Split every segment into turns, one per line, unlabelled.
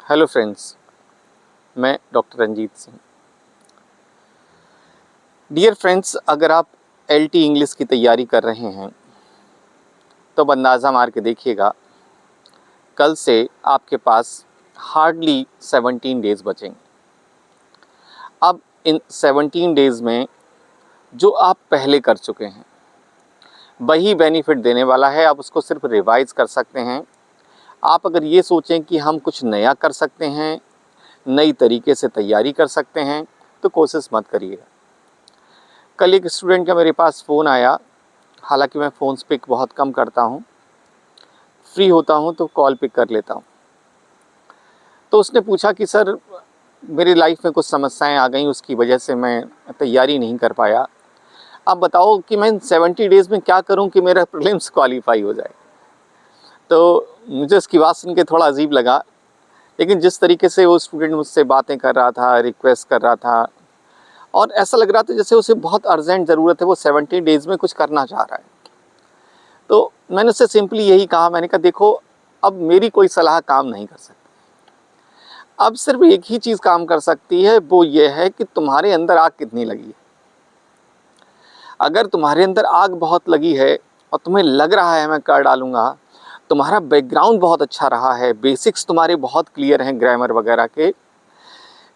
Hello friends, मैं doctor Ranjit Singh. Dear friends, अगर आप एलटी इंग्लिश की तैयारी कर रहे हैं तो अब अंदाज़ा मार के देखिएगा, कल से आपके पास हार्डली 17 डेज़ बचेंगे। अब इन 17 डेज़ में जो आप पहले कर चुके हैं वही बेनिफिट देने वाला है। आप उसको सिर्फ रिवाइज़ कर सकते हैं। आप अगर ये सोचें कि हम कुछ नया कर सकते हैं, नई तरीके से तैयारी कर सकते हैं, तो कोशिश मत करिएगा। कल एक स्टूडेंट का मेरे पास फ़ोन आया, हालांकि मैं फ़ोन्स पिक बहुत कम करता हूँ, फ्री होता हूँ तो कॉल पिक कर लेता हूँ। तो उसने पूछा कि सर, मेरी लाइफ में कुछ समस्याएं आ गई, उसकी वजह से मैं तैयारी नहीं कर पाया। आप बताओ कि मैं 70 डेज़ में क्या करूं कि मेरा प्रीलिम्स क्वालिफाई हो जाए। तो मुझे उसकी बात सुन के थोड़ा अजीब लगा, लेकिन जिस तरीके से वो स्टूडेंट मुझसे बातें कर रहा था, रिक्वेस्ट कर रहा था, और ऐसा लग रहा था जैसे उसे बहुत अर्जेंट ज़रूरत है, वो 70 डेज़ में कुछ करना चाह रहा है। तो मैंने उससे सिंपली यही कहा, मैंने कहा देखो, अब मेरी कोई सलाह काम नहीं कर सकती। अब सिर्फ एक ही चीज़ काम कर सकती है, वो ये है कि तुम्हारे अंदर आग कितनी लगी है। अगर तुम्हारे अंदर आग बहुत लगी है और तुम्हें लग रहा है मैं कर डालूंगा, तुम्हारा बैकग्राउंड बहुत अच्छा रहा है, बेसिक्स तुम्हारे बहुत क्लियर हैं ग्रामर वगैरह के,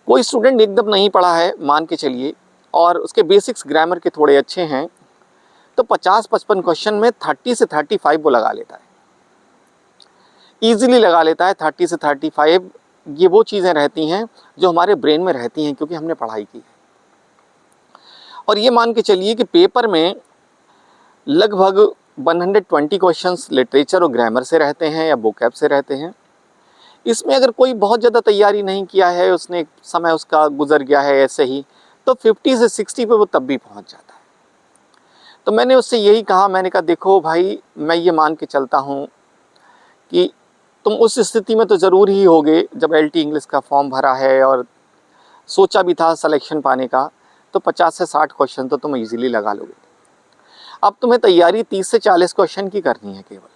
कोई स्टूडेंट एकदम नहीं पढ़ा है मान के चलिए और उसके बेसिक्स ग्रामर के थोड़े अच्छे हैं, तो 50-55 क्वेश्चन में 30 से 35 वो लगा लेता है, ईजिली लगा लेता है। 30 से 35 ये वो चीज़ें रहती हैं जो हमारे ब्रेन में रहती हैं क्योंकि हमने पढ़ाई की है। और ये मान के चलिए कि पेपर में लगभग 120 क्वेश्चंस लिटरेचर और ग्रामर से रहते हैं या वोकैब से रहते हैं। इसमें अगर कोई बहुत ज़्यादा तैयारी नहीं किया है, उसने समय उसका गुजर गया है ऐसे ही, तो 50 से 60 पे वो तब भी पहुंच जाता है। तो मैंने उससे यही कहा, मैंने कहा देखो भाई, मैं ये मान के चलता हूँ कि तुम उस स्थिति में तो ज़रूर ही होगे जब एलटी इंग्लिश का फॉर्म भरा है और सोचा भी था सिलेक्शन पाने का, तो 50 से 60 क्वेश्चन तो तुम इजीली लगा लोगे। अब तुम्हें तैयारी 30 से 40 क्वेश्चन की करनी है केवल।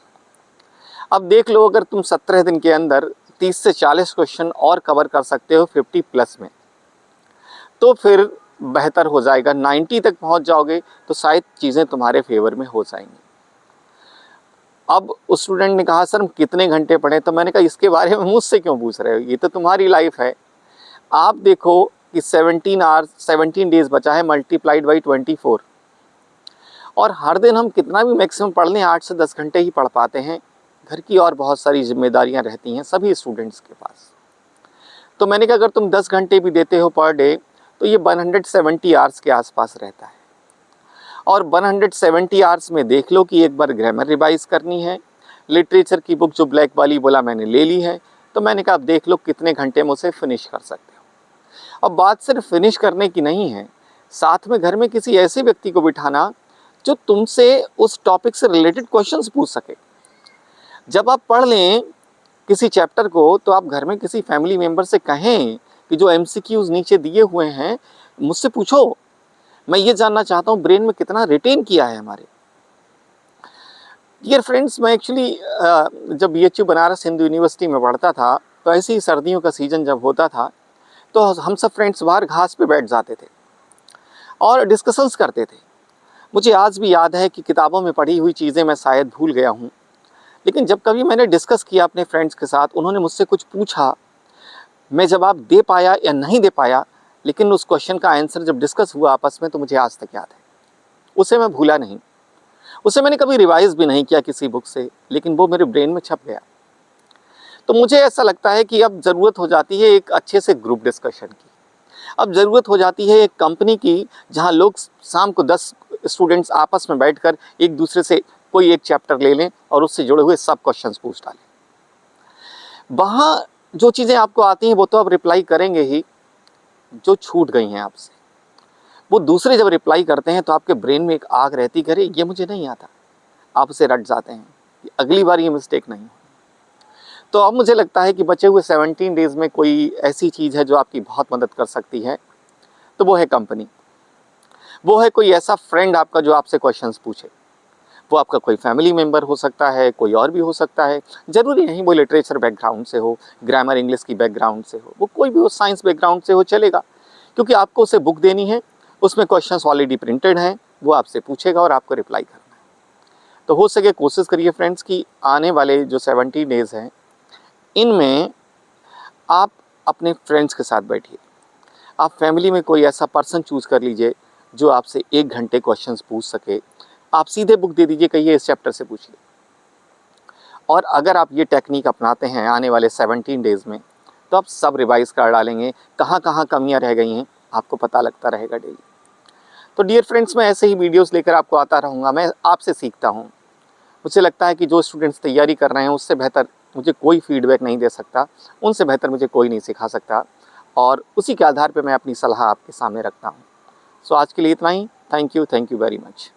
अब देख लो, अगर तुम 17 दिन के अंदर 30 से 40 क्वेश्चन और कवर कर सकते हो 50 प्लस में, तो फिर बेहतर हो जाएगा। 90 तक पहुंच जाओगे तो शायद चीज़ें तुम्हारे फेवर में हो जाएंगी। अब उस स्टूडेंट ने कहा सर, हम कितने घंटे पढ़े? तो मैंने कहा इसके बारे में मुझसे क्यों पूछ रहे हो, ये तो तुम्हारी लाइफ है। आप देखो कि 17 आवर्स, 17 डेज बचा है, मल्टीप्लाइड बाई 24, और हर दिन हम कितना भी मैक्सिमम पढ़ लें 8 से 10 घंटे ही पढ़ पाते हैं। घर की और बहुत सारी जिम्मेदारियां रहती हैं सभी स्टूडेंट्स के पास। तो मैंने कहा अगर तुम 10 घंटे भी देते हो पर डे, तो ये 170 आवर्स के आसपास रहता है। और 170 आवर्स में देख लो कि एक बार ग्रामर रिवाइज करनी है, लिटरेचर की बुक जो ब्लैक वाली बोला मैंने ले ली है, तो मैंने कहा अब देख लो कितने घंटे में उसे फिनिश कर सकते हो। अब बात सिर्फ फिनिश करने की नहीं है, साथ में घर में किसी ऐसे व्यक्ति को बिठाना जो तुमसे उस टॉपिक से रिलेटेड क्वेश्चंस पूछ सके। जब आप पढ़ लें किसी चैप्टर को, तो आप घर में किसी फैमिली मेम्बर से कहें कि जो एमसीक्यूज नीचे दिए हुए हैं मुझसे पूछो, मैं ये जानना चाहता हूँ ब्रेन में कितना रिटेन किया है हमारे। डियर फ्रेंड्स, मैं एक्चुअली जब बीएचयू बनारस हिंदू यूनिवर्सिटी में पढ़ता था, तो ऐसे ही सर्दियों का सीज़न जब होता था तो हम सब फ्रेंड्स बाहर घास पे बैठ जाते थे और डिस्कशंस करते थे। मुझे आज भी याद है कि किताबों में पढ़ी हुई चीज़ें मैं शायद भूल गया हूँ, लेकिन जब कभी मैंने डिस्कस किया अपने फ्रेंड्स के साथ, उन्होंने मुझसे कुछ पूछा, मैं जवाब दे पाया या नहीं दे पाया, लेकिन उस क्वेश्चन का आंसर जब डिस्कस हुआ आपस में, तो मुझे आज तक याद है। उसे मैं भूला नहीं, उसे मैंने कभी रिवाइज भी नहीं किया किसी बुक से, लेकिन वो मेरे ब्रेन में छप गया। तो मुझे ऐसा लगता है कि अब ज़रूरत हो जाती है एक अच्छे से ग्रुप डिस्कशन की। अब ज़रूरत हो जाती है एक कंपनी की, जहाँ लोग शाम को 10 स्टूडेंट्स आपस में बैठकर एक दूसरे से कोई एक चैप्टर ले लें और उससे जुड़े हुए सब क्वेश्चंस पूछ डालें। वहाँ जो चीज़ें आपको आती हैं वो तो आप रिप्लाई करेंगे ही, जो छूट गई हैं आपसे वो दूसरे जब रिप्लाई करते हैं तो आपके ब्रेन में एक आग रहती, करे ये मुझे नहीं आता, आप उसे रट जाते हैं, अगली बार ये मिस्टेक नहीं हो। तो अब मुझे लगता है कि बचे हुए 17 डेज़ में कोई ऐसी चीज़ है जो आपकी बहुत मदद कर सकती है, तो वो है कंपनी। वो है कोई ऐसा फ्रेंड आपका जो आपसे क्वेश्चंस पूछे। वो आपका कोई फैमिली मेम्बर हो सकता है, कोई और भी हो सकता है, ज़रूरी नहीं वो लिटरेचर बैकग्राउंड से हो, ग्रामर इंग्लिश की बैकग्राउंड से हो, वो कोई भी हो, साइंस बैकग्राउंड से हो, चलेगा। क्योंकि आपको उसे बुक देनी है, उसमें क्वेश्चंस ऑलरेडी प्रिंटेड हैं, वो आपसे पूछेगा और आपको रिप्लाई करना है। तो हो सके कोशिश करिए फ्रेंड्स कि आने वाले जो 70 डेज़ हैं, इनमें आप अपने फ्रेंड्स के साथ बैठिए। आप फैमिली में कोई ऐसा पर्सन चूज़ कर लीजिए जो आपसे 1 घंटे क्वेश्चंस पूछ सके। आप सीधे बुक दे दीजिए, कहिए इस चैप्टर से पूछिए। और अगर आप ये टेक्निक अपनाते हैं आने वाले 17 डेज़ में, तो आप सब रिवाइज़ कर डालेंगे, कहाँ कहाँ कमियाँ रह गई हैं आपको पता लगता रहेगा डेली। तो डियर फ्रेंड्स, मैं ऐसे ही वीडियोस लेकर आपको आता रहूँगा, मैं आपसे सीखता हूँ। मुझे लगता है कि जो स्टूडेंट्स तैयारी कर रहे हैं उससे बेहतर मुझे कोई फीडबैक नहीं दे सकता, उनसे बेहतर मुझे कोई नहीं सिखा सकता, और उसी के आधार पे मैं अपनी सलाह आपके सामने रखता हूँ। सो आज के लिए इतना ही। Thank you very much.